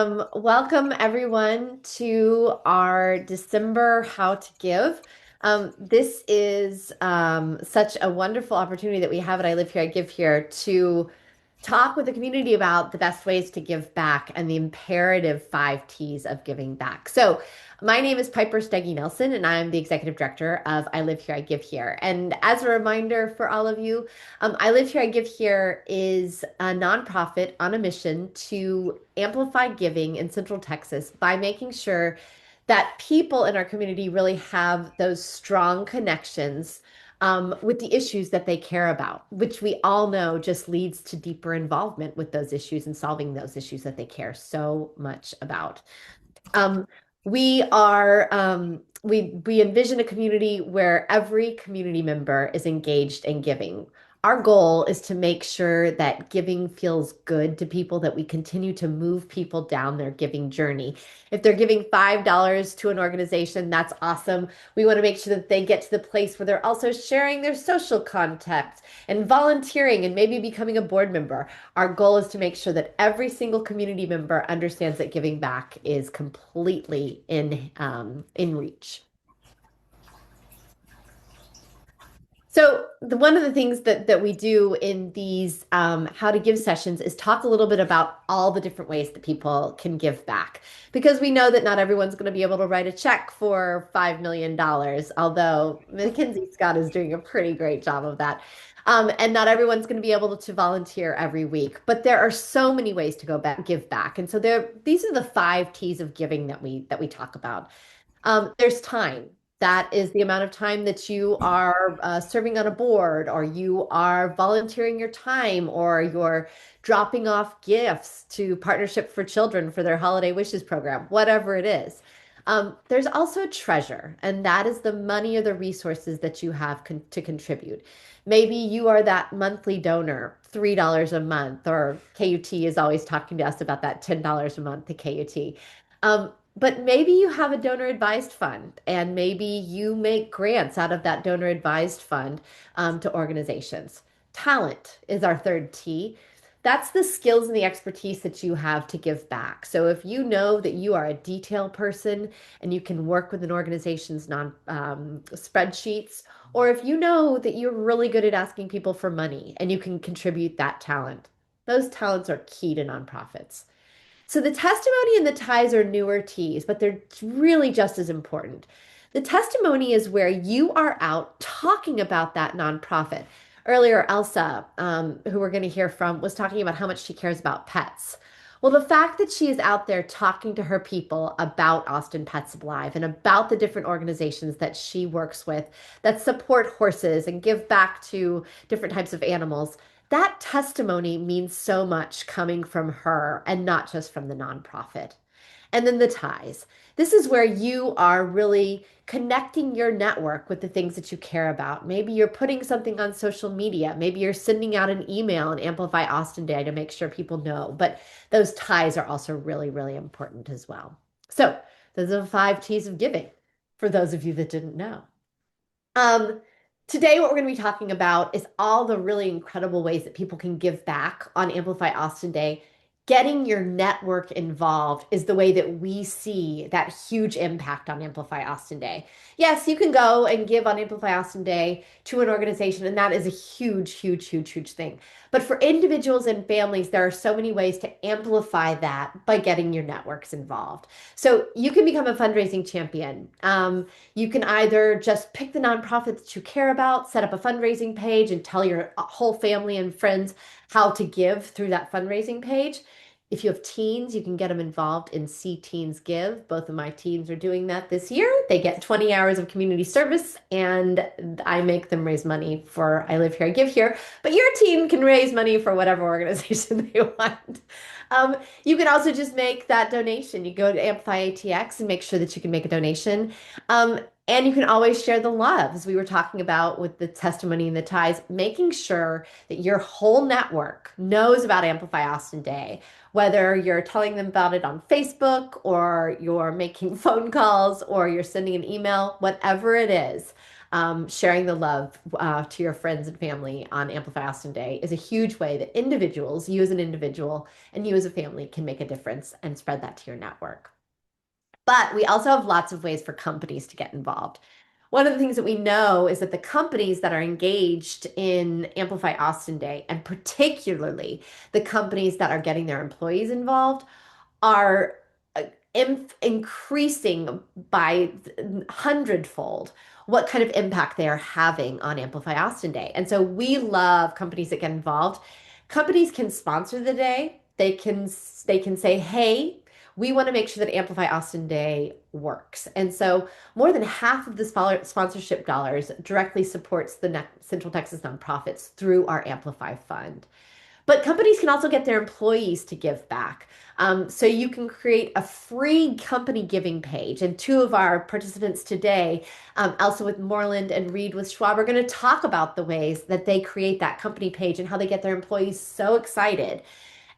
Welcome everyone to our December How to Give. This is such a wonderful opportunity that we have at I Live Here, I Give Here to talk with the community about the best ways to give back and the imperative 5 T's of giving back. So, my name is Piper Steggy Nelson, and I'm the executive director of I Live Here, I Give Here. And as a reminder for all of you, I Live Here, I Give Here is a nonprofit on a mission to amplify giving in Central Texas by making sure that people in our community really have those strong connections with the issues that they care about, which we all know just leads to deeper involvement with those issues and solving those issues that they care so much about. Um, we envision a community where every community member is engaged in giving. Our goal is to make sure that giving feels good to people, that we continue to move people down their giving journey. If they're giving $5 to an organization, that's awesome. We want to make sure that they get to the place where they're also sharing their social contacts and volunteering and maybe becoming a board member. Our goal is to make sure that every single community member understands that giving back is completely in reach. So one of the things that we do in these how to give sessions is talk a little bit about all the different ways that people can give back, because we know that not everyone's going to be able to write a check for $5 million, although Mackenzie Scott is doing a pretty great job of that. And not everyone's going to be able to volunteer every week, but there are so many ways to go back, give back. And so these are the 5 T's of giving that we talk about. There's time. That is the amount of time that you are serving on a board, or you are volunteering your time, or you're dropping off gifts to Partnership for Children for their Holiday Wishes program, whatever it is. There's also treasure, and that is the money or the resources that you have to contribute. Maybe you are that monthly donor, $3 a month, or KUT is always talking to us about that $10 a month to KUT. But maybe you have a donor advised fund, and maybe you make grants out of that donor advised fund to organizations. Talent is our third T. That's the skills and the expertise that you have to give back. So if you know that you are a detail person and you can work with an organization's non spreadsheets, or if you know that you're really good at asking people for money and you can contribute that talent, those talents are key to nonprofits. So the testimony and the ties are newer T's, but they're really just as important. The testimony is where you are out talking about that nonprofit. Earlier, Elsa, who we're going to hear from, was talking about how much she cares about pets. Well, the fact that she is out there talking to her people about Austin Pets Alive and about the different organizations that she works with that support horses and give back to different types of animals, that testimony means so much coming from her and not just from the nonprofit. And then the ties. This is where you are really connecting your network with the things that you care about. Maybe you're putting something on social media. Maybe you're sending out an email on Amplify Austin Day to make sure people know. But those ties are also really, really important as well. So those are the 5 T's of giving for those of you that didn't know. Um, Today, what we're going to be talking about is all the really incredible ways that people can give back on Amplify Austin Day. Getting your network involved is the way that we see that huge impact on Amplify Austin Day. Yes, you can go and give on Amplify Austin Day to an organization, and that is a huge, huge, huge, huge thing. But for individuals and families, there are so many ways to amplify that by getting your networks involved. So you can become a fundraising champion. You can either just pick the nonprofit that you care about, set up a fundraising page, and tell your whole family and friends how to give through that fundraising page. If you have teens, you can get them involved in See Teens Give. Both of my teens are doing that this year. They get 20 hours of community service, and I make them raise money for I Live Here, I Give Here. But your teen can raise money for whatever organization they want. You can also just make that donation. You go to Amplify ATX and make sure that you can make a donation. And you can always share the love, as we were talking about with the testimony and the ties, making sure that your whole network knows about Amplify Austin Day, whether you're telling them about it on Facebook or you're making phone calls or you're sending an email, whatever it is. sharing the love to your friends and family on Amplify Austin Day is a huge way that individuals, you as an individual and you as a family, can make a difference and spread that to your network. But we also have lots of ways for companies to get involved. One of the things that we know is that the companies that are engaged in Amplify Austin Day, and particularly the companies that are getting their employees involved, are uh, increasing by hundredfold what kind of impact they are having on Amplify Austin Day. And so we love companies that get involved. Companies can sponsor the day. They can say, "Hey, we want to make sure that Amplify Austin Day works." And so more than half of the sponsorship dollars directly supports the Central Texas nonprofits through our Amplify Fund. But companies can also get their employees to give back. So you can create a free company giving page. And two of our participants today, Elsa with Moreland and Reid with Schwab, are going to talk about the ways that they create that company page and how they get their employees so excited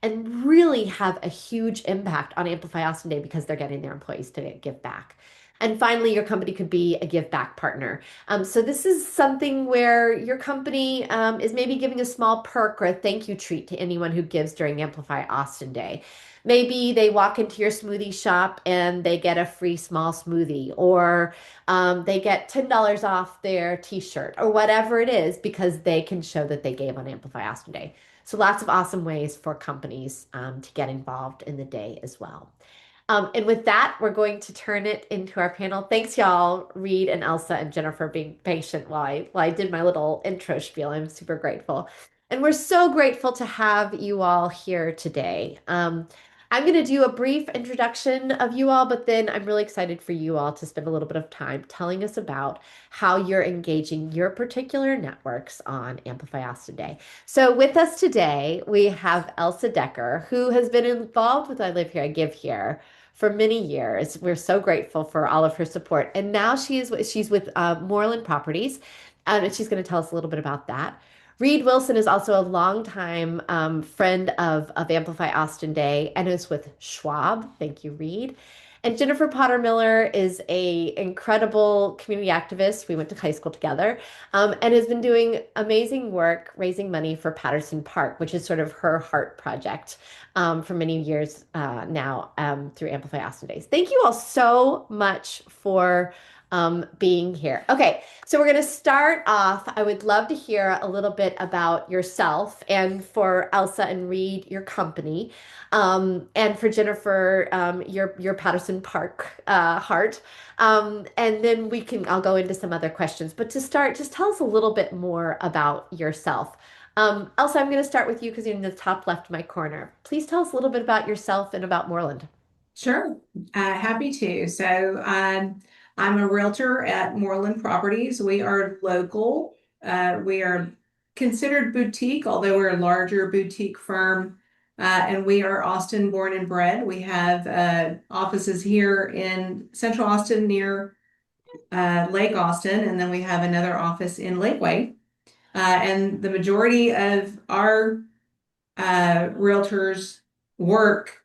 and really have a huge impact on Amplify Austin Day because they're getting their employees to give back. And finally, your company could be a give back partner. So this is something where your company is maybe giving a small perk or a thank you treat to anyone who gives during Amplify Austin Day. Maybe they walk into your smoothie shop and they get a free small smoothie, or they get $10 off their t-shirt, or whatever it is, because they can show that they gave on Amplify Austin Day. So lots of awesome ways for companies to get involved in the day as well. And with that, we're going to turn it into our panel. Thanks, y'all, Reid and Elsa and Jennifer, being patient while I did my little intro spiel. I'm super grateful. And we're so grateful to have you all here today. I'm going to do a brief introduction of you all, but then I'm really excited for you all to spend a little bit of time telling us about how you're engaging your particular networks on Amplify Austin Day. So with us today, we have Elsa Decker, who has been involved with I Live Here, I Give Here for many years. We're so grateful for all of her support. And now she's with Moreland Properties, and she's going to tell us a little bit about that. Reid Wilson is also a longtime friend of Amplify Austin Day and is with Schwab. Thank you, Reid. And Jennifer Potter Miller is a incredible community activist. We went to high school together, and has been doing amazing work raising money for Patterson Park, which is sort of her heart project for many years now through Amplify Austin Days. Thank you all so much for being here. Okay, so we're going to start off. I would love to hear a little bit about yourself, and for Elsa and Reid, your company, and for Jennifer, your Patterson Park heart. And then I'll go into some other questions. But to start, just tell us a little bit more about yourself. Elsa, I'm going to start with you because you're in the top left of my corner. Please tell us a little bit about yourself and about Moreland. Sure, happy to. I'm a realtor at Moreland Properties. We are local. We are considered boutique, although we're a larger boutique firm. And we are Austin born and bred. We have offices here in Central Austin near Lake Austin, and then we have another office in Lakeway. And the majority of our realtors work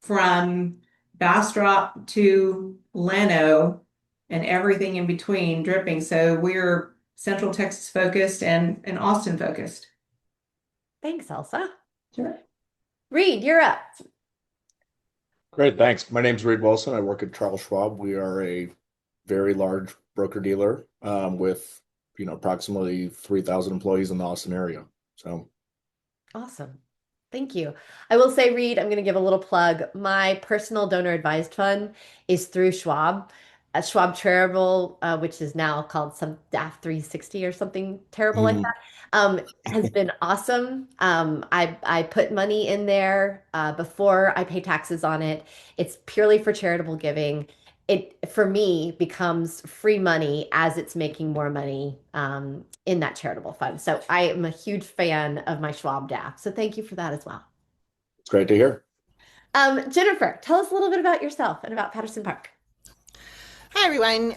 from Bastrop to Leno and everything in between dripping. So we're Central Texas focused and Austin focused. Thanks, Elsa. Sure. Reid, you're up. Great, thanks. My name's Reid Wilson. I work at Charles Schwab. We are a very large broker dealer with approximately 3,000 employees in the Austin area. So Awesome. Thank you. I will say, Reid, I'm going to give a little plug. My personal donor advised fund is through Schwab, Schwab Charitable, which is now called some DAF 360 or something terrible like mhm. that, has been awesome. I put money in there before I pay taxes on it. It's purely for charitable giving. It, for me, becomes free money as it's making more money in that charitable fund. So I am a huge fan of my Schwab DAF. So thank you for that as well. It's great to hear. Jennifer, tell us a little bit about yourself and about Patterson Park. Hi, everyone.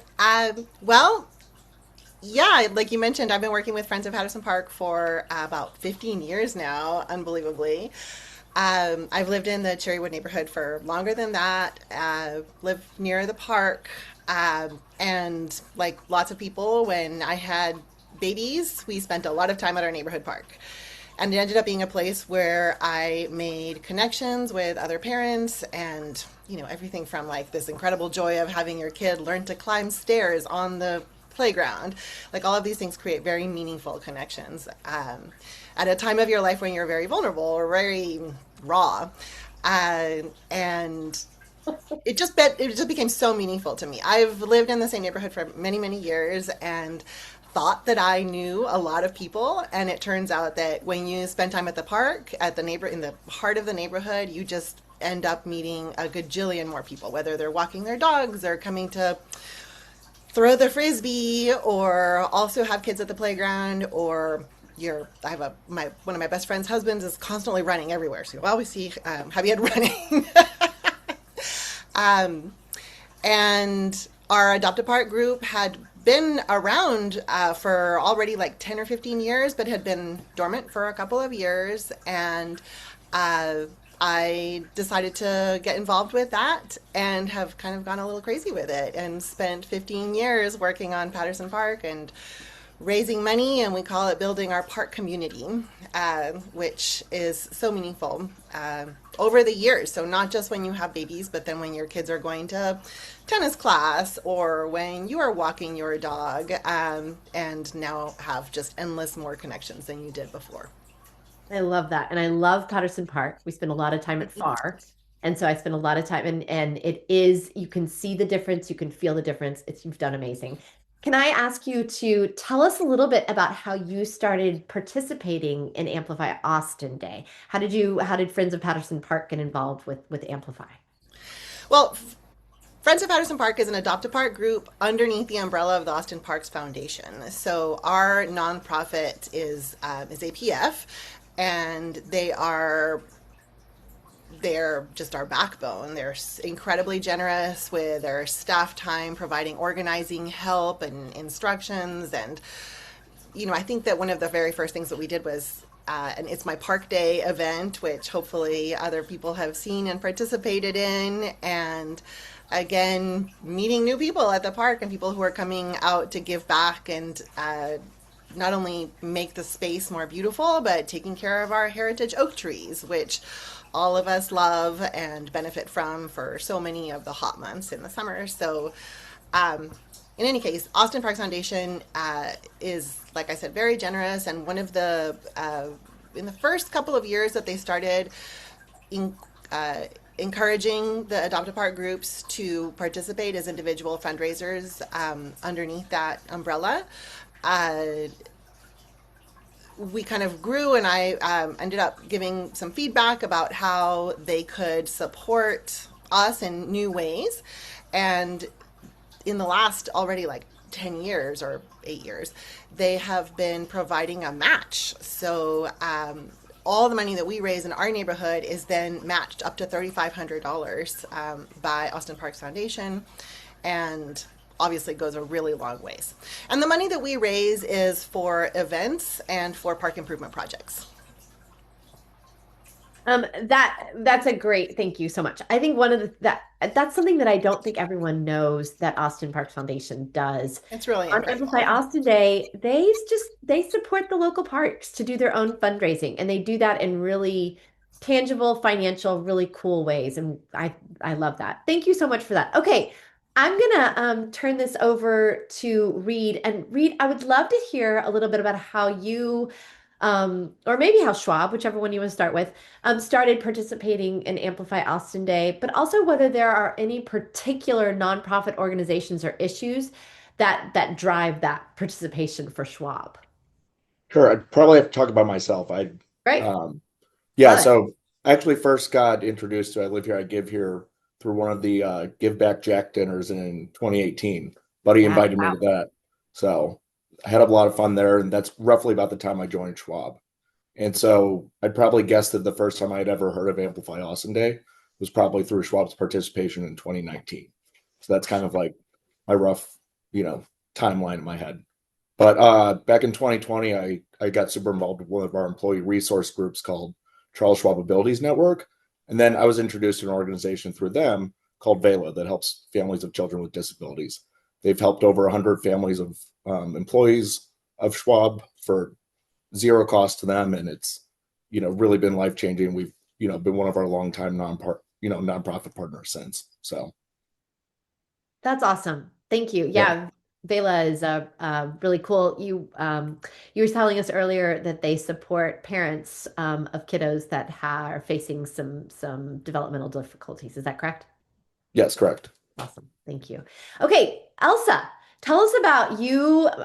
Well, yeah, like you mentioned, I've been working with Friends of Patterson Park for about 15 years now, unbelievably. I've lived in the Cherrywood neighborhood for longer than that, lived near the park. And like lots of people, when I had babies, we spent a lot of time at our neighborhood park. And it ended up being a place where I made connections with other parents and, everything from like this incredible joy of having your kid learn to climb stairs on the playground. Like all of these things create very meaningful connections at a time of your life when you're very vulnerable or very raw. And it just became so meaningful to me. I've lived in the same neighborhood for many, many years and thought that I knew a lot of people, and it turns out that when you spend time at the park, in the heart of the neighborhood, you just end up meeting a gajillion more people, whether they're walking their dogs or coming to throw the frisbee or also have kids at the playground, or one of my best friend's husbands is constantly running everywhere, so you'll always see Javier running. And our Adopt a Park group had been around for already like 10 or 15 years, but had been dormant for a couple of years. And I decided to get involved with that and have kind of gone a little crazy with it and spent 15 years working on Patterson Park and raising money, and we call it building our park community, which is so meaningful over the years. So not just when you have babies, but then when your kids are going to tennis class or when you are walking your dog, and now have just endless more connections than you did before. I love that. And I love Patterson Park. We spend a lot of time at FAR. And so I spend a lot of time and it is, you can see the difference, you can feel the difference. You've done amazing. Can I ask you to tell us a little bit about how you started participating in Amplify Austin Day? How did Friends of Patterson Park get involved with Amplify? Well, Friends of Patterson Park is an Adopt a Park group underneath the umbrella of the Austin Parks Foundation. So our nonprofit is APF, and they're just our backbone. They're incredibly generous with their staff time, providing organizing help and instructions. And, I think that one of the very first things that we did was an It's My Park Day event, which hopefully other people have seen and participated in. And again, meeting new people at the park and people who are coming out to give back and not only make the space more beautiful, but taking care of our heritage oak trees, which all of us love and benefit from for so many of the hot months in the summer. So in any case, Austin Parks Foundation is, like I said, very generous. And one of the, in the first couple of years that they started encouraging the Adopt a Park groups to participate as individual fundraisers underneath that umbrella, we kind of grew, and I ended up giving some feedback about how they could support us in new ways. And in the last already like 10 years or 8 years, they have been providing a match. So all the money that we raise in our neighborhood is then matched up to $3,500 by Austin Parks Foundation, and obviously goes a really long ways. And the money that we raise is for events and for park improvement projects. That's a great, thank you so much. I think that's something that I don't think everyone knows that Austin Parks Foundation does. It's really on incredible. Amplify Austin Day, they support the local parks to do their own fundraising, and they do that in really tangible, financial, really cool ways. And I love that. Thank you so much for that. Okay, I'm gonna turn this over to Reid. And Reid, I would love to hear a little bit about how you or maybe how Schwab, whichever one you want to start with, started participating in Amplify Austin Day, but also whether there are any particular nonprofit organizations or issues that drive that participation for Schwab. Sure, I'd probably have to talk about myself. Great. Yeah, Love it. so I actually first got introduced to I Live Here, I Give Here through one of the Give Back Jack dinners in 2018. Buddy Yeah, invited me wow. to that. So I had a lot of fun there, and that's roughly about the time I joined Schwab. And so I'd probably guess that the first time I'd ever heard of Amplify Austin Day was probably through Schwab's participation in 2019. So that's kind of like my rough, timeline in my head. But back in 2020, I got super involved with one of our employee resource groups called Charles Schwab Abilities Network. And then I was introduced to an organization through them called Vela that helps families of children with disabilities. They've helped over 100 families of employees of Schwab for zero cost to them, and it's really been life changing. We've been one of our longtime nonprofit partners since. So That's awesome. Thank you. yeah, Yeah, Vela is really cool. You were telling us earlier that they support parents of kiddos that are facing some developmental difficulties. Is that correct? yes, correct. Awesome. Thank you. Okay, Elsa, tell us about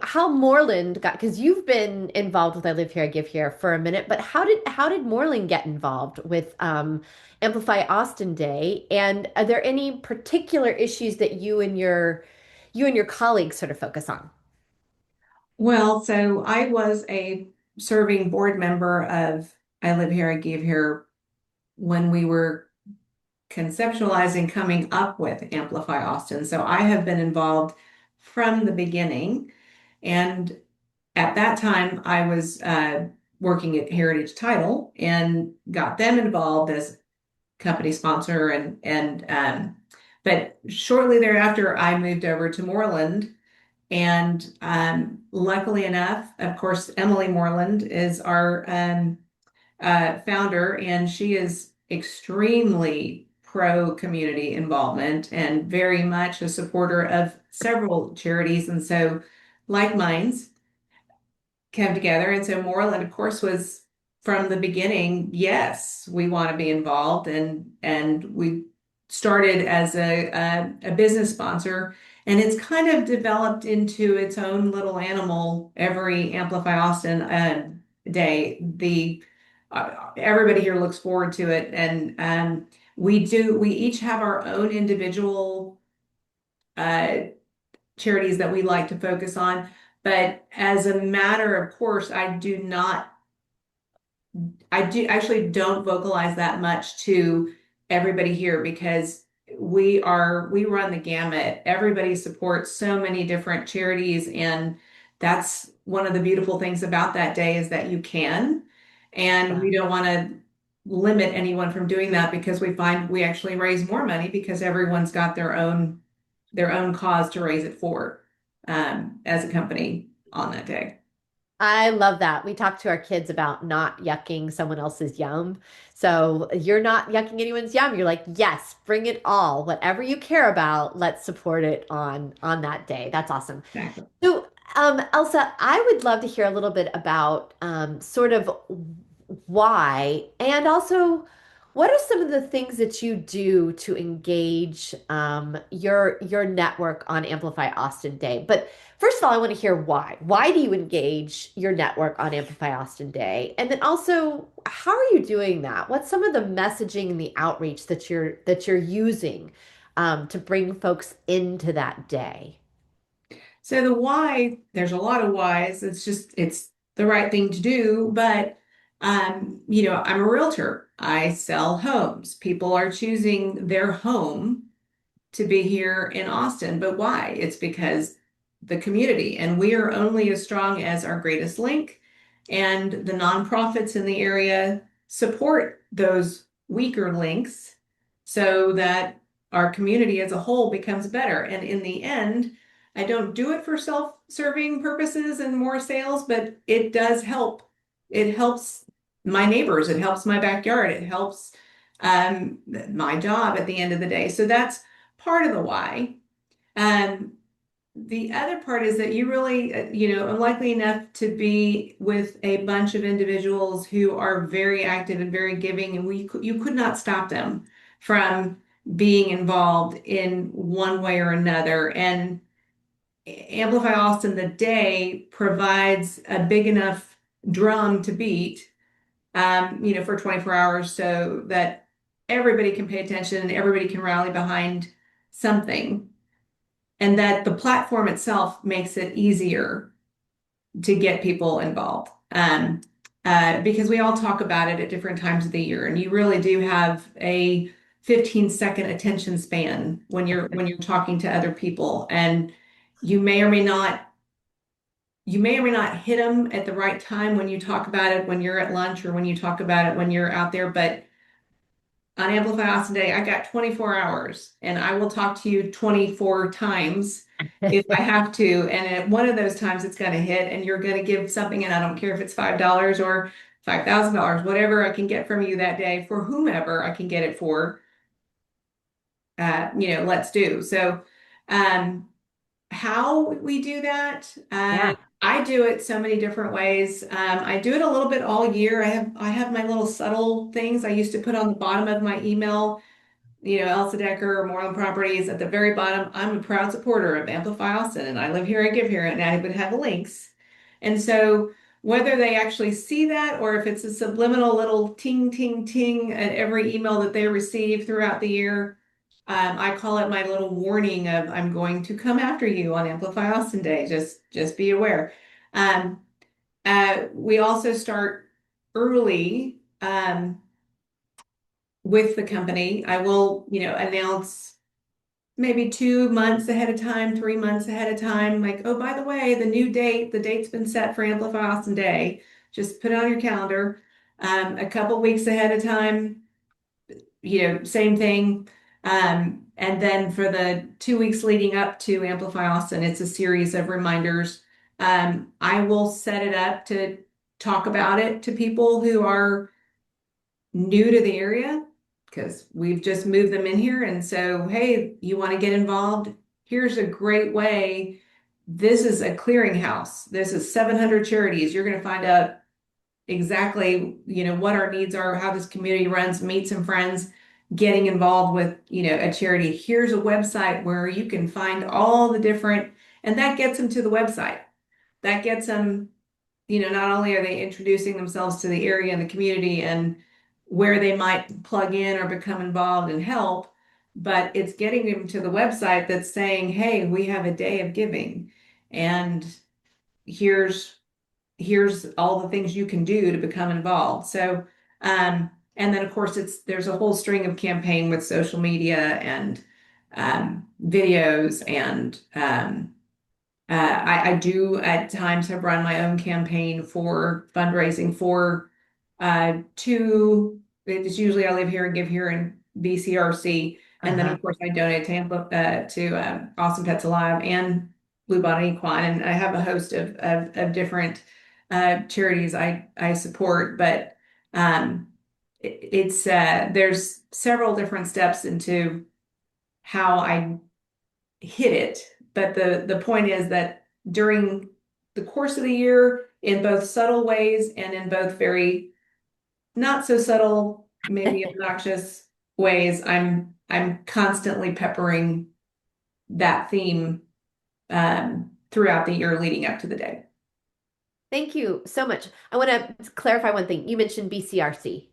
how Moreland got, because you've been involved with I Live Here, I Give Here for a minute, but how did Moreland get involved with Amplify Austin Day? And are there any particular issues that you and your colleagues sort of focus on? Well, so I was a serving board member of I Live Here, I Give Here when we were conceptualizing coming up with Amplify Austin. So I have been involved from the beginning. And at that time, I was working at Heritage Title and got them involved as company sponsor. But shortly thereafter, I moved over to Moreland. And luckily enough, of course, Emily Moreland is our founder, and she is extremely pro community involvement and very much a supporter of several charities. And so, like Minds came together. And so, Moreland, of course, was from the beginning, yes, we want to be involved. And we started as a business sponsor. And it's kind of developed into its own little animal every Amplify Austin day. Everybody here looks forward to it, and we each have our own individual uh, charities that we like to focus on. But as a matter of course, I do actually don't vocalize that much to everybody here because we run the gamut. Everybody supports so many different charities, and that's one of the beautiful things about that day is that you can. And Yeah. we don't want to limit anyone from doing that because we find we actually raise more money because everyone's got their own cause to raise it for as a company on that day. I love that. We talk to our kids about not yucking someone else's yum. So you're not yucking anyone's yum. You're like, yes, bring it all. Whatever you care about, let's support it on that day. That's awesome. Exactly. So, Elsa, I would love to hear a little bit about sort of why, and also what are some of the things that you do to engage your network on Amplify Austin Day? But first of all, I want to hear why. Why do you engage your network on Amplify Austin Day? And then also, how are you doing that? What's some of the messaging and the outreach that you're using to bring folks into that day? So the why, there's a lot of whys. It's the right thing to do, but I'm a realtor. I sell homes. People are choosing their home to be here in Austin. But why? It's because the community, and we are only as strong as our greatest link. And the nonprofits in the area support those weaker links so that our community as a whole becomes better. And in the end, I don't do it for self-serving purposes and more sales, but it does help. It helps my neighbors, it helps my backyard, it helps my job at the end of the day. So that's part of the why. Um, the other part is that you really, are likely enough to be with a bunch of individuals who are very active and very giving, and you could not stop them from being involved in one way or another. And Amplify Austin, the day provides a big enough drum to beat, for 24 hours so that everybody can pay attention and everybody can rally behind something, and that the platform itself makes it easier to get people involved. Because we all talk about it at different times of the year, and you really do have a 15-second attention span when you're talking to other people, and you may or may not hit them at the right time when you talk about it when you're at lunch or when you talk about it when you're out there, but on Amplify Austin Day, I got 24 hours and I will talk to you 24 times if I have to. And at one of those times it's going to hit and you're going to give something. And I don't care if it's $5 or $5,000, whatever I can get from you that day for whomever I can get it for, let's do. So, um, how we do that, Yeah. I do it so many different ways. I do it a little bit all year. I have my little subtle things I used to put on the bottom of my email, Elsa Decker or Moreland Properties at the very bottom. I'm a proud supporter of Amplify Austin and I live here and give here, and I would have the links. And so whether they actually see that or if it's a subliminal little ting, ting, ting at every email that they receive throughout the year, I call it my little warning of I'm going to come after you on Amplify Austin Day. Just be aware. Um, we also start early. With the company. I will, announce maybe 2 months ahead of time, 3 months ahead of time, like, oh, by the way, the date's been set for Amplify Austin Day. Just put it on your calendar. A couple weeks ahead of time, same thing. And then for the 2 weeks leading up to Amplify Austin, it's a series of reminders. I will set it up to talk about it to people who are new to the area because we've just moved them in here. And so, hey, you want to get involved? Here's a great way. This is a clearinghouse. This is 700 charities. You're going to find out exactly, what our needs are, how this community runs, meet some friends, getting involved with, a charity. Here's a website where you can find all the different, and that gets them to the website. That gets them, not only are they introducing themselves to the area and the community and where they might plug in or become involved and help, but it's getting them to the website that's saying, hey, we have a day of giving and here's all the things you can do to become involved. So, and then of course there's a whole string of campaign with social media and videos and I do at times have run my own campaign for fundraising for it's usually I live here and give here in BCRC. And then Uh-huh. of course I donate to Awesome Pets Alive and Blue Bonnet Equine. And I have a host of different charities I support, but there's several different steps into how I hit it. But the point is that during the course of the year, in both subtle ways and in both very not so subtle, maybe obnoxious ways, I'm constantly peppering that theme throughout the year leading up to the day. Thank you so much. I want to clarify one thing. You mentioned BCRC.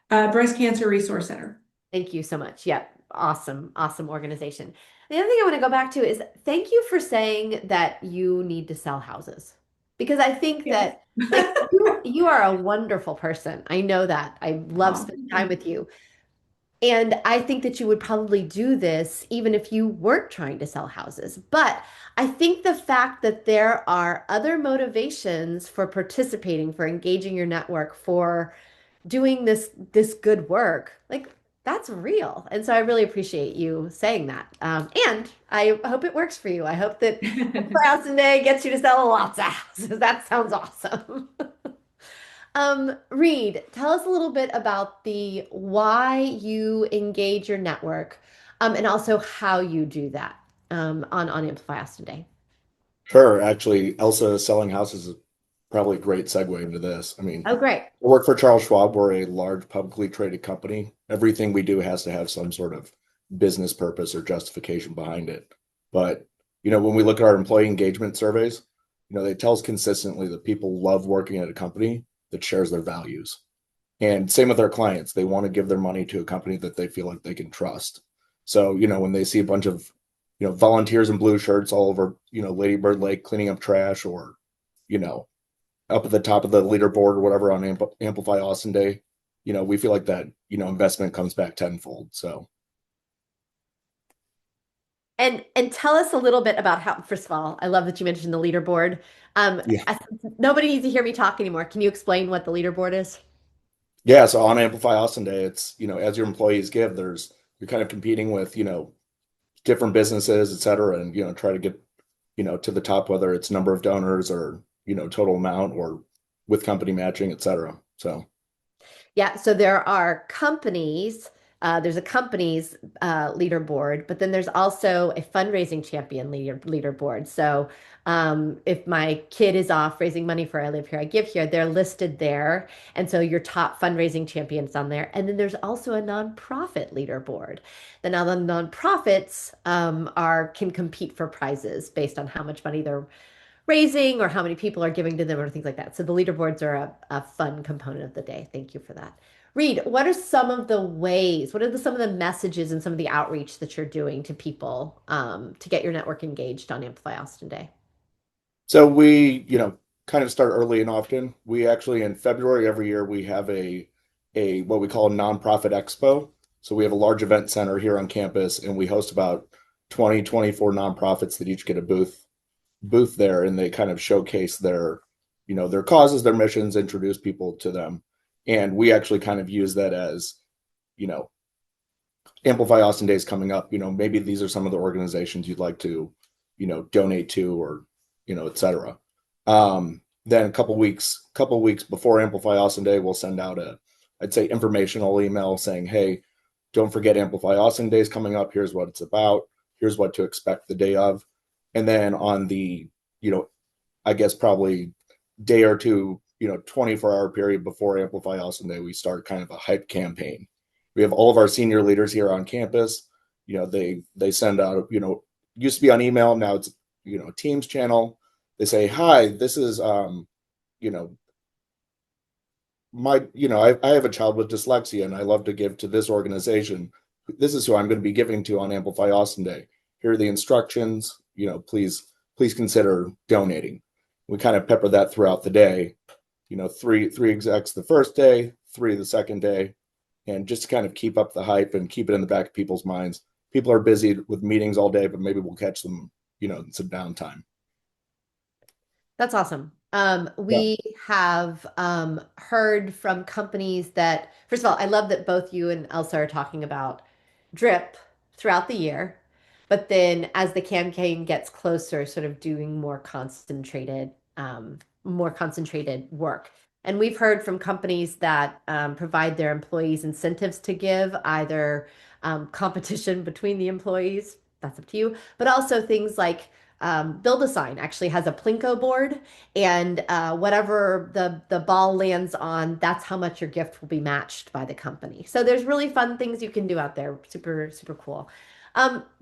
Breast Cancer Resource Center. Thank you so much. Yep. Awesome. Awesome organization. The other thing I want to go back to is thank you for saying that you need to sell houses. Because I think Yes. that like you are a wonderful person. I know that. I love Oh, spending time with you. And I think that you would probably do this even if you weren't trying to sell houses. But I think the fact that there are other motivations for participating, for engaging your network, for doing this good work, like that's real. And so I really appreciate you saying that. And I hope it works for you. I hope that House Day gets you to sell lots of houses. That sounds awesome. Reid, tell us a little bit about the why you engage your network, and also how you do that on Amplify Austin Day. Sure. Actually, Elsa selling houses is probably a great segue into this. I mean, Oh, great. I work for Charles Schwab. We're a large publicly traded company. Everything we do has to have some sort of business purpose or justification behind it. But, when we look at our employee engagement surveys, they tell us consistently that people love working at a company that shares their values. And same with our clients. They want to give their money to a company that they feel like they can trust. So, when they see a bunch of, volunteers in blue shirts all over, Lady Bird Lake cleaning up trash or, you know, up at the top of the leaderboard or whatever on Amplify Austin Day, we feel like that, investment comes back tenfold. So, And tell us a little bit about how, first of all, I love that you mentioned the leaderboard. yeah. Nobody needs to hear me talk anymore. Can you explain what the leaderboard is? Yeah, so on Amplify Austin Day, it's, as your employees give, you're kind of competing with, different businesses, et cetera, and, try to get, to the top, whether it's number of donors or, total amount or with company matching, et cetera. So, Yeah, so there are companies, there's a company's leaderboard, but then there's also a fundraising champion leaderboard. So if my kid is off raising money for I Live Here, I Give Here, they're listed there. And so your top fundraising champion's on there. And then there's also a nonprofit leaderboard. Then now the nonprofits can compete for prizes based on how much money they're raising or how many people are giving to them or things like that. So the leaderboards are a fun component of the day. Thank you for that. Reid, what are some of the ways, what are some of the messages and some of the outreach that you're doing to people to get your network engaged on Amplify Austin Day? so we, kind of start early and often. We actually, in February every year, we have what we call a nonprofit expo. So we have a large event center here on campus, and we host about 20, 24 nonprofits that each get a booth there, and they kind of showcase their causes, their missions, introduce people to them. And we actually kind of use that as, you know Amplify Austin Days coming up, maybe these are some of the organizations you'd like to, donate to, or, et cetera. Then a couple weeks before Amplify Austin Day, we'll send out I'd say, informational email saying, hey, don't forget Amplify Austin Days coming up. Here's what it's about. Here's what to expect the day of. And then on the, I guess probably day or two, 24-hour period before Amplify Austin Day, we start kind of a hype campaign. We have all of our senior leaders here on campus. They send out, used to be on email, now it's, a Teams channel. They say, hi, this is, you know, I have a child with dyslexia and I love to give to this organization. This is who I'm going to be giving to on Amplify Austin Day. Here are the instructions. Please consider donating. We kind of pepper that throughout the day. Three execs the first day, three the second day, and just to kind of keep up the hype and keep it in the back of people's minds. People are busy with meetings all day, but maybe we'll catch them, in some downtime. That's awesome. Yeah. We have heard from companies that, first of all, I love that both you and Elsa are talking about drip throughout the year, but then as the campaign gets closer, sort of doing more concentrated work. And we've heard from companies that provide their employees incentives to give, either competition between the employees, that's up to you, but also things like Build a Sign actually has a Plinko board, and whatever the ball lands on, that's how much your gift will be matched by the company. So there's really fun things you can do out there. Super, super cool.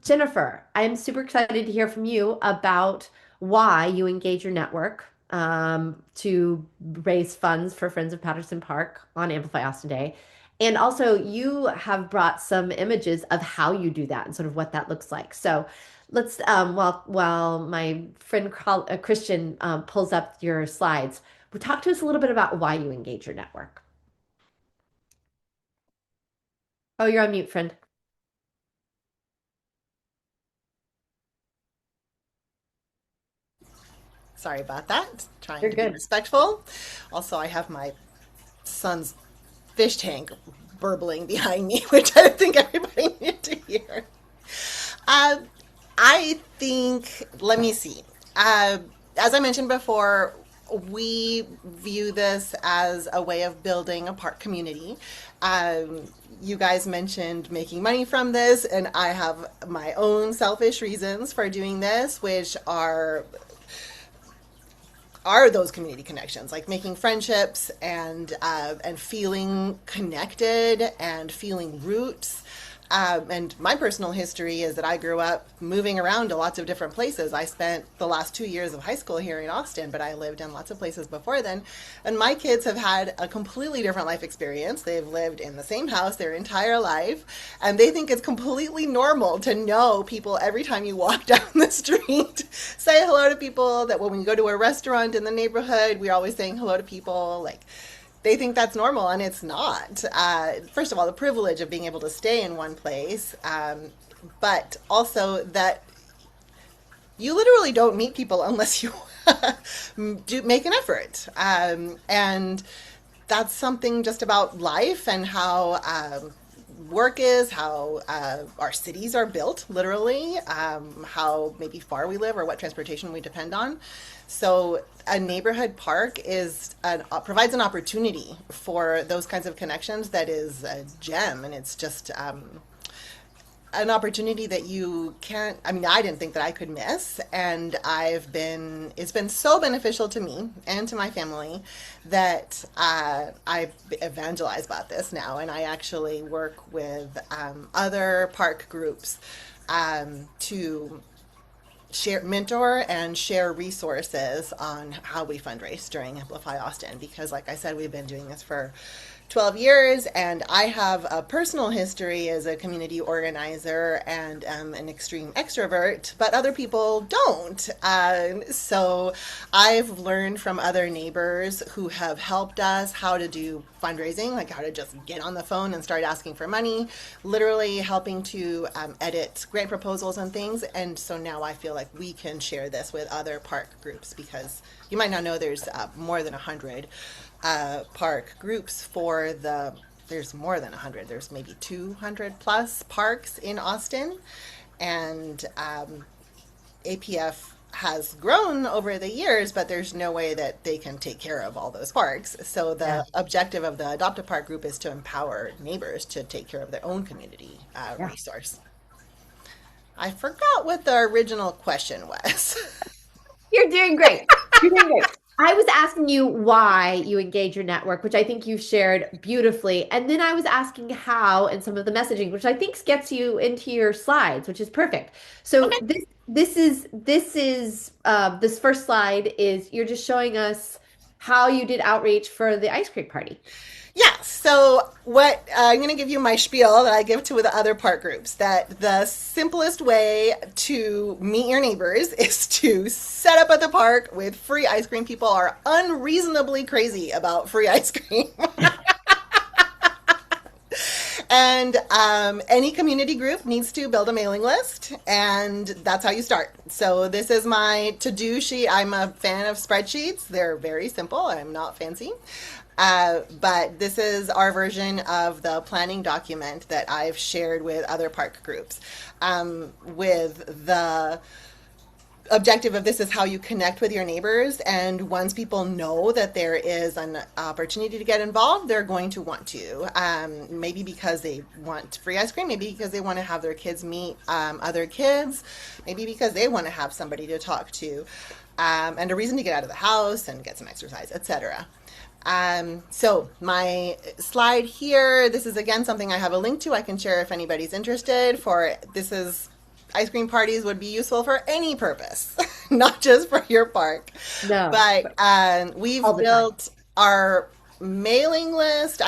Jennifer, I'm super excited to hear from you about why you engage your network to raise funds for Friends of Patterson Park on Amplify Austin Day. And also, you have brought some images of how you do that and sort of what that looks like. So let's, while my friend Christian pulls up your slides, talk to us a little bit about why you engage your network. Oh, you're on mute, friend. Sorry about that. Trying You're to be good. respectful. Also, I have my son's fish tank burbling behind me, which I think everybody needed to hear. Uh, I think, let me see. As I mentioned before, we view this as a way of building a park community. You guys mentioned making money from this, and I have my own selfish reasons for doing this, which are those community connections, like making friendships and feeling connected and feeling roots. And my personal history is that I grew up moving around to lots of different places. I spent the last 2 years of high school here in Austin, but I lived in lots of places before then. And my kids have had a completely different life experience. They've lived in the same house their entire life, and they think it's completely normal to know people every time you walk down the street. Say hello to people, that when we go to a restaurant in the neighborhood, we're always saying hello to people. Like, they think that's normal, and it's not. First of all, the privilege of being able to stay in one place, but also that you literally don't meet people unless you make an effort. And that's something just about life and how work is, how our cities are built, literally, how maybe far we live or what transportation we depend on. So a neighborhood park provides an opportunity for those kinds of connections that is a gem, and it's just an opportunity that you can't, I mean, I didn't think that I could miss. And it's been so beneficial to me and to my family that I evangelize about this now. And I actually work with other park groups to mentor and share resources on how we fundraise during Amplify Austin. Because like I said, we've been doing this for 12 years, and I have a personal history as a community organizer and an extreme extrovert, but other people don't. So I've learned from other neighbors who have helped us how to do fundraising, like how to just get on the phone and start asking for money, literally helping to edit grant proposals and things. And so now I feel like we can share this with other park groups, because you might not know there's more than 100 park groups there's more than 100, there's maybe 200 plus parks in Austin. And APF has grown over the years, but there's no way that they can take care of all those parks. So the objective of the Adopt a Park group is to empower neighbors to take care of their own community resource. I forgot what the original question was. You're doing great. You're doing great. I was asking you why you engage your network, which I think you shared beautifully. And then I was asking how and some of the messaging, which I think gets you into your slides, which is perfect. So Okay. this first slide is you're just showing us how you did outreach for the ice cream party. Yeah, so what I'm going to give you my spiel that I give to the other park groups, that the simplest way to meet your neighbors is to set up at the park with free ice cream. People are unreasonably crazy about free ice cream. And any community group needs to build a mailing list, and that's how you start. So this is my to-do sheet. I'm a fan of spreadsheets. They're very simple. I'm not fancy. But this is our version of the planning document that I've shared with other park groups, with the objective of this is how you connect with your neighbors. And once people know that there is an opportunity to get involved, they're going to want to. Maybe because they want free ice cream, maybe because they want to have their kids meet other kids, maybe because they want to have somebody to talk to, and a reason to get out of the house and get some exercise, etc. So my slide here, this is again something I have a link to. I can share if anybody's interested. Ice cream parties would be useful for any purpose, not just for your park. No, But we've built our mailing list.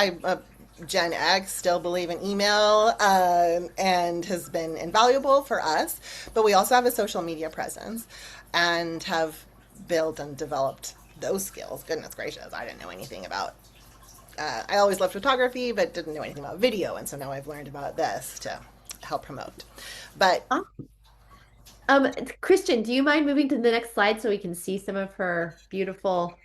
Gen X still believe in email and has been invaluable for us. But we also have a social media presence and have built and developed those skills. Goodness gracious, I didn't know anything about. I always loved photography, but didn't know anything about video, and so now I've learned about this to help promote. But Christian, do you mind moving to the next slide so we can see some of her beautiful?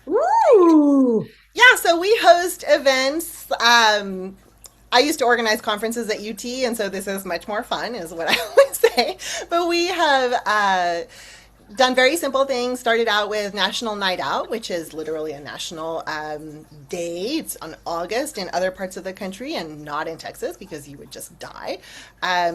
Ooh. Yeah, so we host events. I used to organize conferences at UT, and so this is much more fun, is what I always say. But we have done very simple things. Started out with National Night Out, which is literally a national day. It's on August in other parts of the country and not in Texas because you would just die.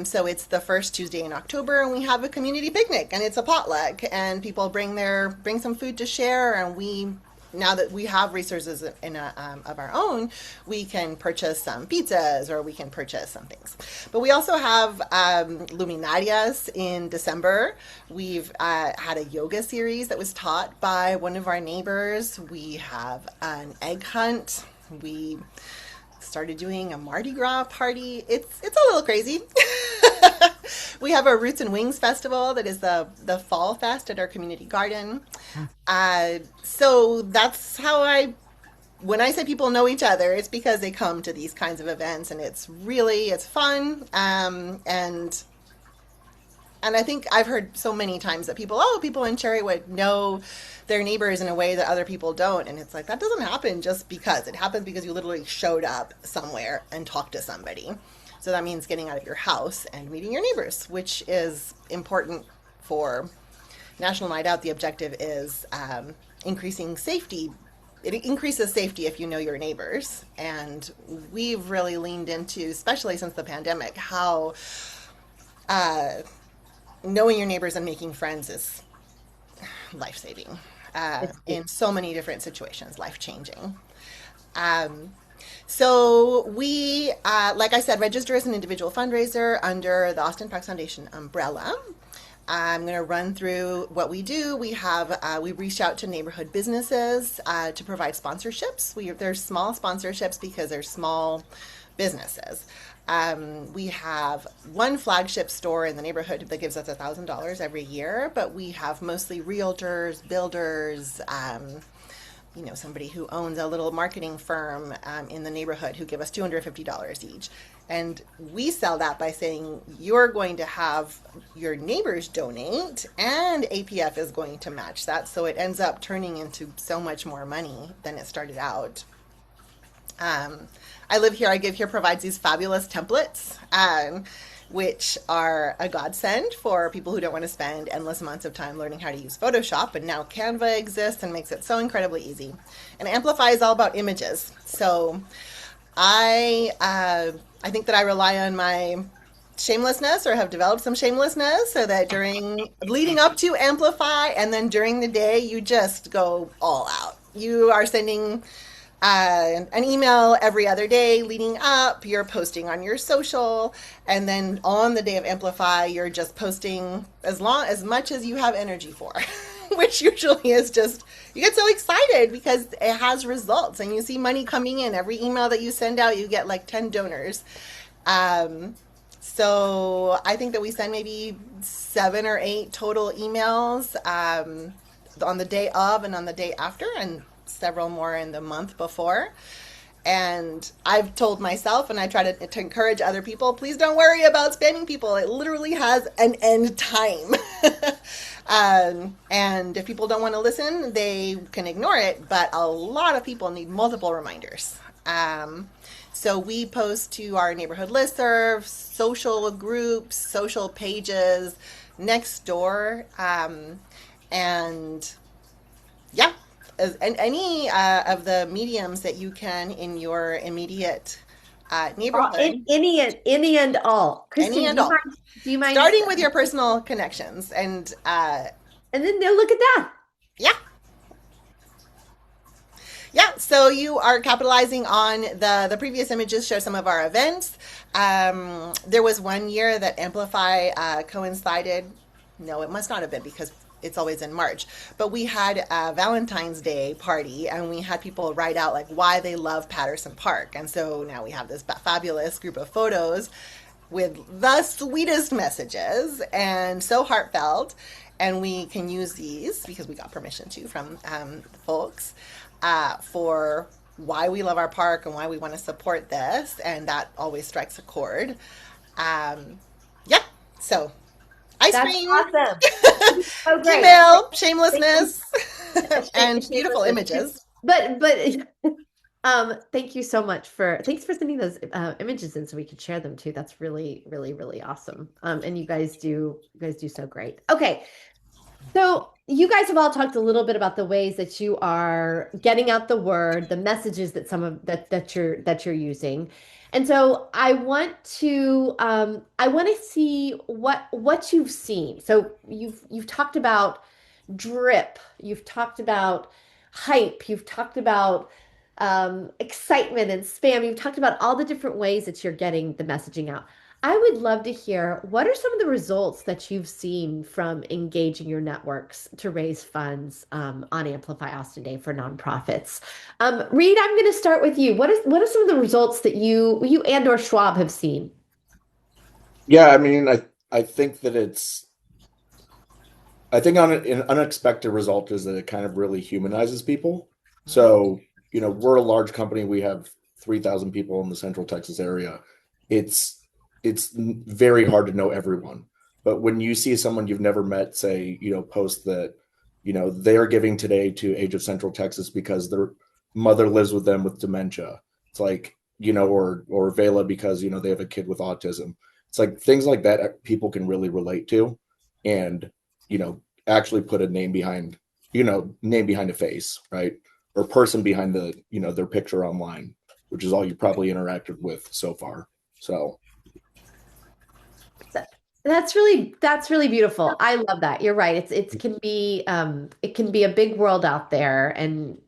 So it's the first Tuesday in October, and we have a community picnic, and it's a potluck, and people bring some food to share, and now that we have resources of our own, we can purchase some pizzas or we can purchase some things. But we also have luminarias in December. We've had a yoga series that was taught by one of our neighbors. We have an egg hunt. We started doing a Mardi Gras party. It's a little crazy. We have a Roots and Wings festival that is the fall fest at our community garden. So that's how when I say people know each other, it's because they come to these kinds of events, and it's fun. And And I think I've heard so many times that people in Cherrywood know their neighbors in a way that other people don't. And it's like, that doesn't happen just because. It happens because you literally showed up somewhere and talked to somebody. So that means getting out of your house and meeting your neighbors, which is important for National Night Out. The objective is increasing safety. It increases safety if you know your neighbors. And we've really leaned into, especially since the pandemic, how knowing your neighbors and making friends is life-saving in so many different situations, life-changing. Um, so we, like I said, register as an individual fundraiser under the Austin Parks Foundation umbrella. I'm going to run through what we do. We reached out to neighborhood businesses to provide sponsorships. There's small sponsorships because they're small businesses. We have one flagship store in the neighborhood that gives us $1,000 every year, but we have mostly realtors, builders, somebody who owns a little marketing firm in the neighborhood who give us $250 each. And we sell that by saying you're going to have your neighbors donate and APF is going to match that. So it ends up turning into so much more money than it started out. I Live Here, I Give Here provides these fabulous templates, which are a godsend for people who don't want to spend endless amounts of time learning how to use Photoshop. And now Canva exists and makes it so incredibly easy. And Amplify is all about images. So I think that I rely on my shamelessness, or have developed some shamelessness, so that leading up to Amplify and then during the day, you just go all out. You are sending an email every other day leading up, you're posting on your social, and then on the day of Amplify, you're just posting as much as you have energy for, which usually is just, you get so excited because it has results and you see money coming in. Every email that you send out, you get like 10 donors. So I think that we send maybe 7 or 8 total emails on the day of and on the day after, and several more in the month before. And I've told myself, and I try to encourage other people, please don't worry about spamming people. It literally has an end time. And if people don't want to listen, they can ignore it. But a lot of people need multiple reminders. So we post to our neighborhood listserv, social groups, social pages, next door, and yeah, and any of the mediums that you can in your immediate neighborhood. Any and all. Kristen, Any and all. Do you mind Starting with your personal connections, and then look at that. Yeah. Yeah, so you are capitalizing on the previous images show some of our events. There was one year that Amplify coincided. No, it must not have been, because it's always in March. But we had a Valentine's Day party, and we had people write out like why they love Patterson Park. And so now we have this fabulous group of photos with the sweetest messages and so heartfelt. And we can use these because we got permission to from folks for why we love our park and why we want to support this. And that always strikes a chord. Yeah, so ice That's cream, awesome. Oh, great. email, shamelessness, and beautiful images. But thank you so much thanks for sending those images in so we could share them too. That's really, really, really awesome. And you guys do so great. Okay. So you guys have all talked a little bit about the ways that you are getting out the word, the messages that you're using. And so I want to see what you've seen. So you've talked about drip, you've talked about hype, you've talked about excitement and spam. You've talked about all the different ways that you're getting the messaging out. I would love to hear, what are some of the results that you've seen from engaging your networks to raise funds on Amplify Austin Day for nonprofits? Reid, I'm going to start with you. What are some of the results that you and or Schwab have seen? Yeah, I mean, I think that an unexpected result is that it kind of really humanizes people. So, we're a large company. We have 3,000 people in the Central Texas area. It's very hard to know everyone. But when you see someone you've never met, say, post that, they're giving today to Age of Central Texas because their mother lives with them with dementia. It's like, or Vela because, they have a kid with autism. It's like things like that people can really relate to and, actually put a name behind a face, right? Or person behind their picture online, which is all you probably interacted with so far. So That's really beautiful. I love that. You're right. It can be a big world out there, and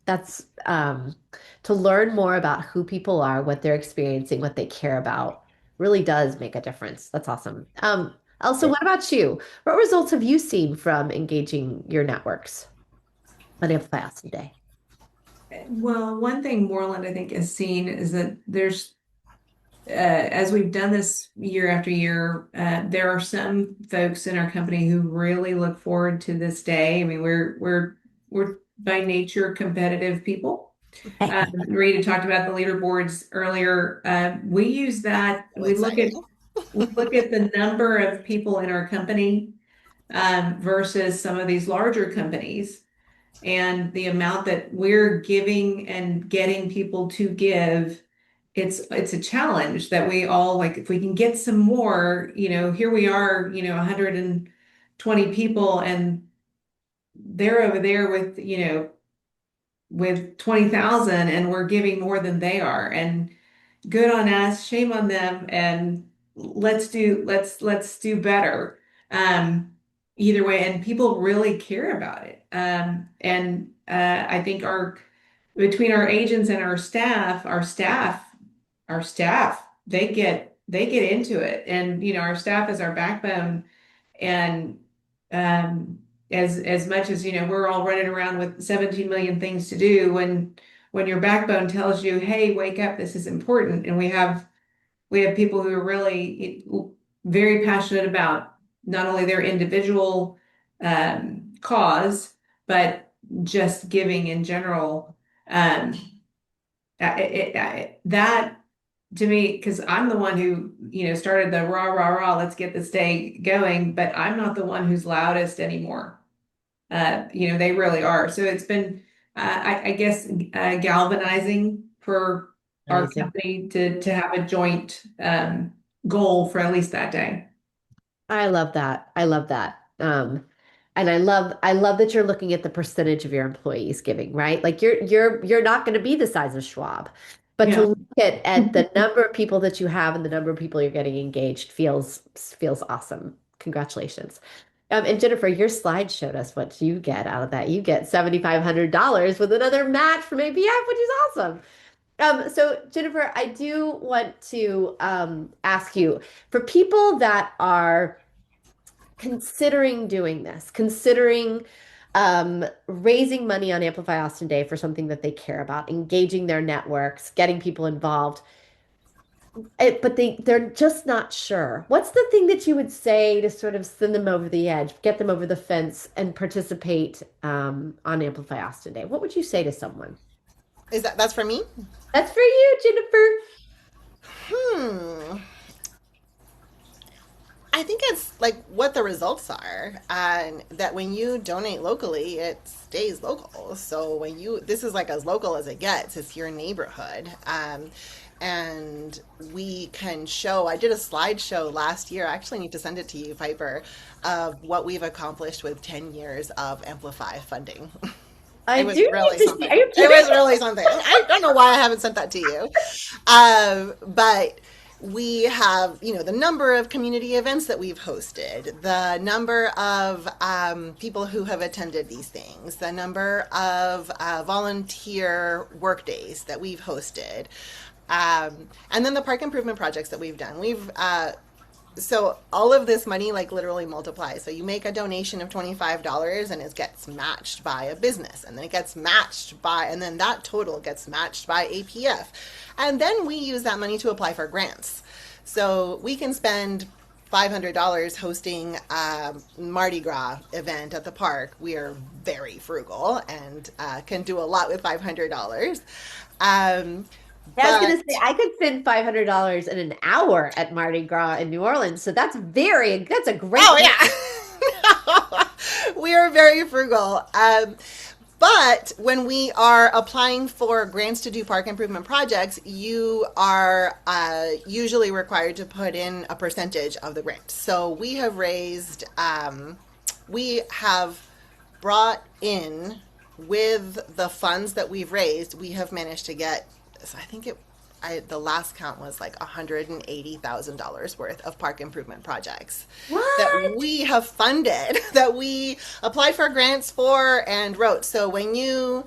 that's to learn more about who people are, what they're experiencing, what they care about really does make a difference. That's awesome. Elsa, yeah. what about you? What results have you seen from engaging your networks on Amplify Austin Day? Well, one thing Moreland, I think, has seen is that as we've done this year after year, there are some folks in our company who really look forward to this day. I mean, we're by nature competitive people. Reid had talked about the leaderboards earlier. We use that. So exciting. We look at the number of people in our company versus some of these larger companies, and the amount that we're giving and getting people to give. It's a challenge that we all like. If we can get some more, here we are, 120 people, and they're over there with 20,000, and we're giving more than they are. And good on us, shame on them, and let's do better. Either way, and people really care about it. And I think our between our agents and our staff, they get into it. And our staff is our backbone. And um as much as we're all running around with 17 million things to do, when your backbone tells you, hey, wake up, this is important. And we have people who are really very passionate about not only their individual cause, but just giving in general. Um, that to me, because I'm the one who started the rah rah rah, let's get this day going, but I'm not the one who's loudest anymore. They really are. So it's been, I guess, galvanizing for our Amazing. company to have a joint goal for at least that day. I love that. I love that. And I love that you're looking at the percentage of your employees giving, right? Like you're not going to be the size of Schwab, but to Yeah. look at the number of people that you have and the number of people you're getting engaged feels awesome. Congratulations. And Jennifer, your slide showed us what you get out of that. You get $7,500 with another match from ABF, which is awesome. So Jennifer, I do want to ask you for people that are considering doing this, considering raising money on Amplify Austin Day for something that they care about, engaging their networks, getting people involved, but they're just not sure. What's the thing that you would say to sort of send them over the edge, get them over the fence, and participate on Amplify Austin Day? What would you say to someone? That's for me? That's for you, Jennifer. Hmm. I think it's like what the results are, and that when you donate locally, it stays local. So this is like as local as it gets. It's your neighborhood, and we can show. I did a slideshow last year. I actually need to send it to you, Piper, of what we've accomplished with 10 years of Amplify funding. I It was do really need to something. see. Are you It kidding? was really something. I don't know why I haven't sent that to you. But we have, the number of community events that we've hosted, the number of people who have attended these things, the number of volunteer work days that we've hosted, and then the park improvement projects that we've done. So all of this money like literally multiplies. So you make a donation of $25 and it gets matched by a business, and then it gets matched by, and then that total gets matched by APF. And then we use that money to apply for grants. So we can spend $500 hosting a Mardi Gras event at the park. We are very frugal and can do a lot with $500. Yeah, I was gonna say But I could spend $500 in an hour at Mardi Gras in New Orleans, so that's a great way. oh yeah, we are very frugal. But when we are applying for grants to do park improvement projects, you are usually required to put in a percentage of the grant. So we have brought in with the funds that we've raised, we have managed to get, I think the last count was like $180,000 worth of park improvement projects that What? we have funded, that we applied for grants for and wrote. So when you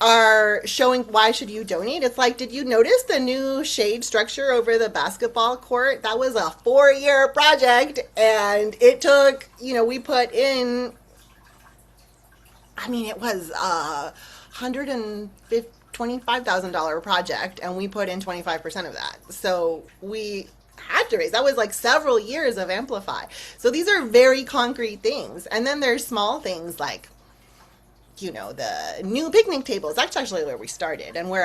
are showing why should you donate, it's like, did you notice the new shade structure over the basketball court? That was a 4-year project, and it took, we put in, it was $125,000 project, and we put in 25% of that. So we had to raise. That was like several years of Amplify. So these are very concrete things. And then there's small things like, the new picnic tables. That's actually where we started, and where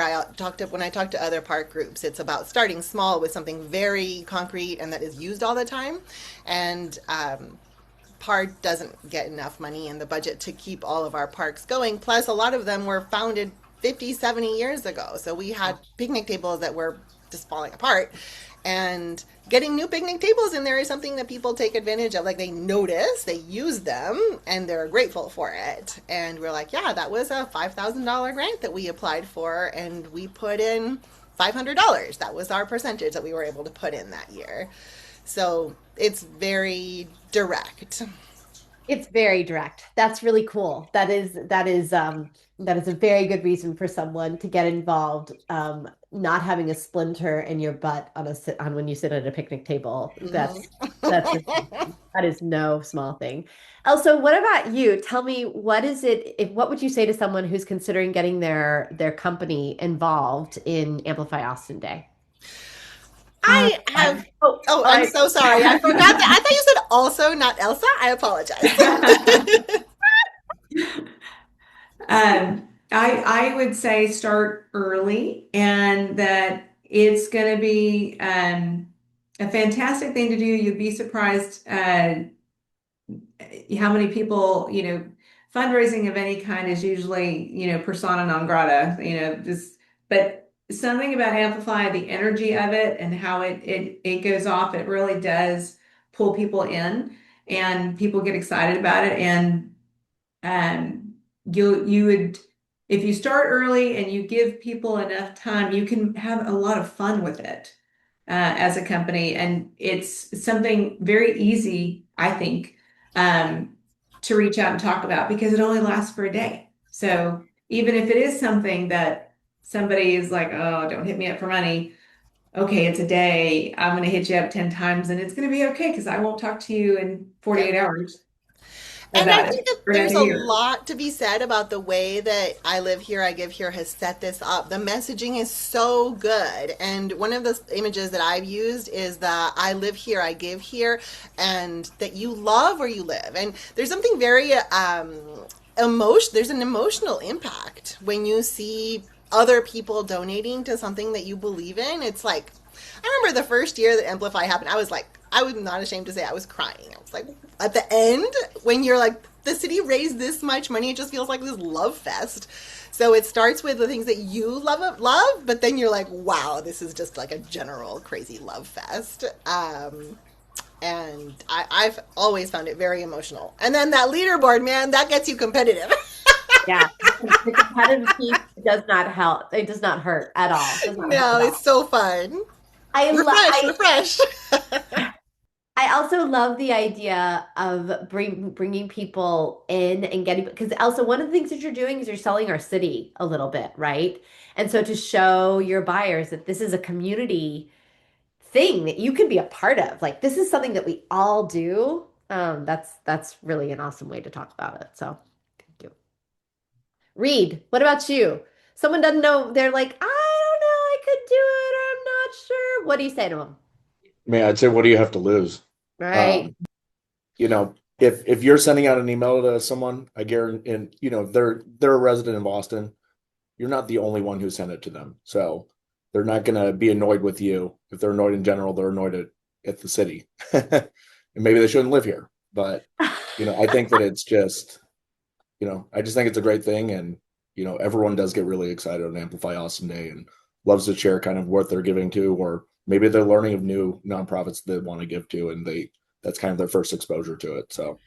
when I talk to other park groups, it's about starting small with something very concrete and that is used all the time. And park doesn't get enough money in the budget to keep all of our parks going. Plus, a lot of them were founded 50, 70 years ago. So we had picnic tables that were just falling apart. And getting new picnic tables in there is something that people take advantage of. Like, they notice, they use them, and they're grateful for it. And we're like, yeah, that was a $5,000 grant that we applied for, and we put in $500. That was our percentage that we were able to put in that year. So it's very direct. It's very direct. That's really cool. That is a very good reason for someone to get involved. Not having a splinter in your butt on when you sit at a picnic table. That's that is no small thing. Also, what about you? Tell me, what would you say to someone who's considering getting their company involved in Amplify Austin Day? I have. Oh, Oh, all I'm right. so sorry. I forgot that. I thought you said also, not Elsa. I apologize. I would say start early, and that it's going to be a fantastic thing to do. You'd be surprised how many people, fundraising of any kind is usually, persona non grata, but something about Amplify, the energy of it and how it goes off, it really does pull people in, and people get excited about it. And you would, if you start early and you give people enough time, you can have a lot of fun with it as a company. And it's something very easy, I think, to reach out and talk about, because it only lasts for a day. So even if it is something that somebody is like, oh, don't hit me up for money. Okay, it's a day. I'm going to hit you up 10 times, and it's going to be okay because I won't talk to you in 48 Yep. hours And I about think it that or there's another a year. lot to be said about the way that I Live Here, I Give Here has set this up. The messaging is so good. And one of the images that I've used is the I live here, I give here, and that you love where you live. And there's something very there's an emotional impact when you see other people donating to something that you believe in. It's like, I remember the first year that Amplify happened, I was not ashamed to say I was crying. I was like, at the end, when you're like, the city raised this much money, it just feels like this love fest. So it starts with the things that you love, but then you're like, wow, this is just like a general crazy love fest. And I've always found it very emotional. And then that leaderboard, man, that gets you competitive. Yeah, the competitive piece does not help. It does not hurt at all. Does not hurt No, at it's all. so fun. I lo I Refresh. I also love the idea of bringing people in and getting, because Elsa, one of the things that you're doing is you're selling our city a little bit, right? And so to show your buyers that this is a community thing that you can be a part of, like this is something that we all do. That's really an awesome way to talk about it. So thank you. Reid, what about you? Someone doesn't know, they're like, I don't know, I could do it. I'm not sure. What do you say to them? Man, I'd say, what do you have to lose? Right. Um, if you're sending out an email to someone, I guarantee, and they're a resident of Austin, you're not the only one who sent it to them. So they're not going to be annoyed with you. If they're annoyed in general, they're annoyed at the city. And maybe they shouldn't live here. But, I think that it's just, I just think it's a great thing. And, everyone does get really excited on Amplify Austin Day and loves to share kind of what they're giving to, or maybe they're learning of new nonprofits they want to give to, and that's kind of their first exposure to it. So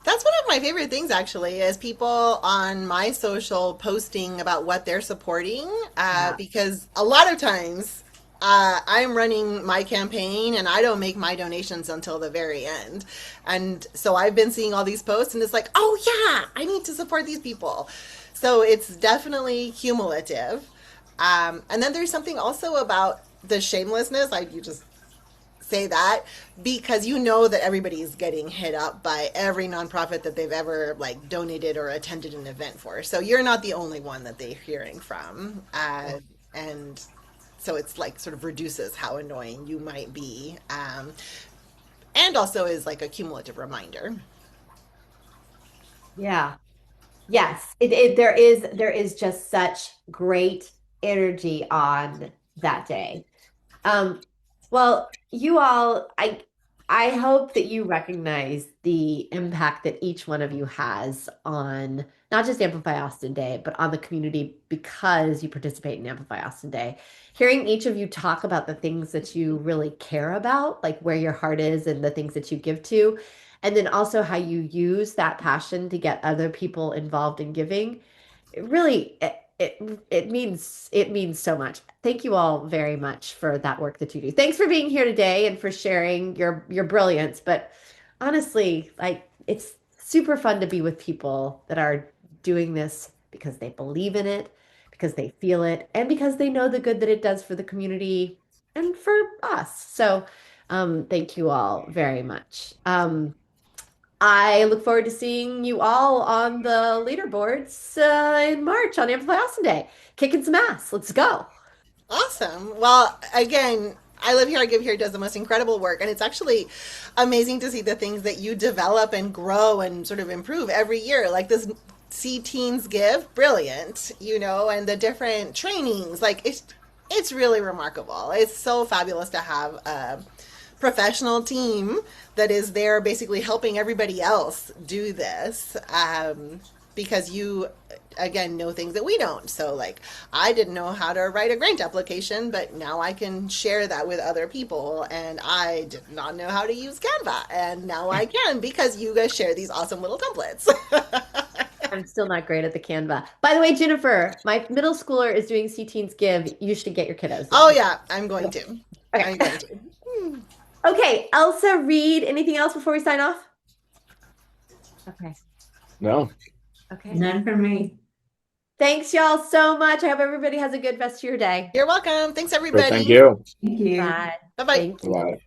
That's one of my favorite things, actually, is people on my social posting about what they're supporting. Yeah. Because a lot of times I'm running my campaign and I don't make my donations until the very end. And so I've been seeing all these posts and it's like, oh, yeah, I need to support these people. So it's definitely cumulative. And then there's something also about the shamelessness. You just say that because you know that everybody's getting hit up by every nonprofit that they've ever like donated or attended an event for. So you're not the only one that they're hearing from. And so it's like sort of reduces how annoying you might be. And also is like a cumulative reminder. Yeah. Yes. There is just such great energy on that day. Um, well, you all, I hope that you recognize the impact that each one of you has on not just Amplify Austin Day, but on the community because you participate in Amplify Austin Day. Hearing each of you talk about the things that you really care about, like where your heart is and the things that you give to, and then also how you use that passion to get other people involved in giving it really it means so much. Thank you all very much for that work that you do. Thanks for being here today and for sharing your brilliance. But honestly, like it's super fun to be with people that are doing this because they believe in it, because they feel it, and because they know the good that it does for the community and for us. So thank you all very much. I look forward to seeing you all on the leaderboards in March on Amplify Austin Day. Kicking some ass. Let's go. Awesome. Well, again, I Live Here, I Give Here does the most incredible work. And it's actually amazing to see the things that you develop and grow and sort of improve every year. Like this See Teens Give, brilliant, and the different trainings. Like it's really remarkable. It's so fabulous to have a professional team that is there basically helping everybody else do this. Because you again know things that we don't. So like I didn't know how to write a grant application, but now I can share that with other people. And I did not know how to use Canva, and now I can because you guys share these awesome little templates. I'm still not great at the Canva. By the way, Jennifer, my middle schooler is doing C Teens Give. You should get your kiddos. Oh yeah, I'm going to. Okay. I'm going to. Okay, Elsa, Reid, anything else before we sign off? Okay. no. Okay. None for me. Thanks, y'all, so much. I hope everybody has a good rest of your day. You're welcome. Thanks Great, everybody. thank you. Thank you. Bye. Bye bye. Thank you. Bye.